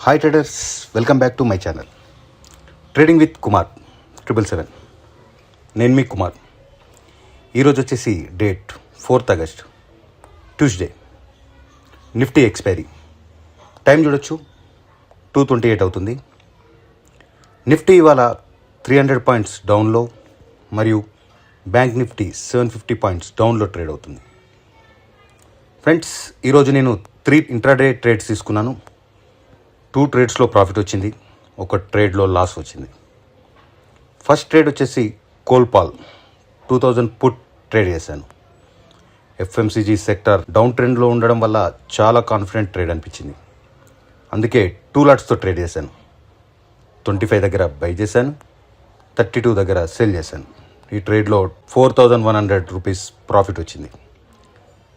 Hi traders, welcome back to my channel trading with Kumar 777. నేను మీ కుమార్. ఈరోజు వచ్చేసి date 4th August, Tuesday. Nifty expiry time చూడొచ్చు, 2:28 అవుతుంది. Nifty ఇవాళ 300 పాయింట్స్ డౌన్లో మరియు బ్యాంక్ నిఫ్టీ 750 పాయింట్స్ డౌన్లో ట్రేడ్ అవుతుంది. ఫ్రెండ్స్, ఈరోజు నేను 3 ఇంట్రాడే ట్రేడ్స్ తీసుకున్నాను. 2 ట్రేడ్స్లో ప్రాఫిట్ వచ్చింది, ఒక ట్రేడ్లో లాస్ వచ్చింది. ఫస్ట్ ట్రేడ్ వచ్చేసి కోల్పాల్ 2000 పుట్ ట్రేడ్ చేశాను. ఎఫ్ఎంసీజీ సెక్టర్ డౌన్ ట్రెండ్లో ఉండడం వల్ల చాలా కాన్ఫిడెంట్ ట్రేడ్ అనిపించింది. అందుకే 2 లాట్స్తో ట్రేడ్ చేశాను. 25 దగ్గర బై చేశాను, 32 దగ్గర సెల్ చేశాను. ఈ ట్రేడ్లో 4100 రూపీస్ ప్రాఫిట్ వచ్చింది.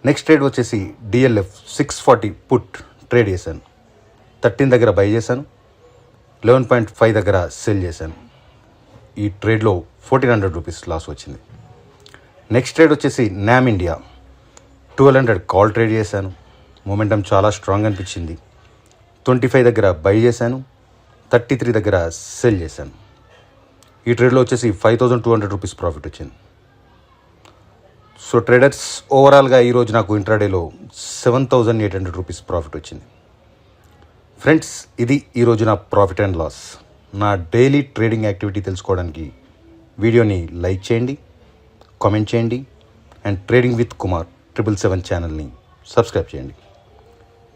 నెక్స్ట్ ట్రేడ్ వచ్చేసి డిఎల్ఎఫ్ 640 పుట్ ట్రేడ్ చేశాను. 13 దగ్గర బై చేశాను, 11.5 దగ్గర సెల్ చేశాను. ఈ ట్రేడ్లో 1400 రూపీస్ లాస్ వచ్చింది. నెక్స్ట్ ట్రేడ్ వచ్చేసి నామ్ ఇండియా 1200 కాల్ ట్రేడ్ చేశాను. మొమెంటం చాలా స్ట్రాంగ్ అనిపించింది. 25 దగ్గర బై చేశాను, 33 దగ్గర సెల్ చేశాను. ఈ ట్రేడ్లో వచ్చేసి 5200 రూపీస్ ప్రాఫిట్ వచ్చింది. సో ట్రేడర్స్, ఓవరాల్గా ఈరోజు నాకు ఇంట్రాడేలో 7800 రూపీస్ ప్రాఫిట్ వచ్చింది. ఫ్రెండ్స్, ఇది ఈరోజు నా ప్రాఫిట్ అండ్ లాస్. నా డైలీ ట్రేడింగ్ యాక్టివిటీ తెలుసుకోవడానికి వీడియోని లైక్ చేయండి, కామెంట్ చేయండి అండ్ ట్రేడింగ్ విత్ కుమార్ 777 ఛానల్ని సబ్స్క్రైబ్ చేయండి.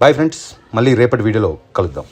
బాయ్ ఫ్రెండ్స్, మళ్ళీ రేపటి వీడియోలో కలుద్దాం.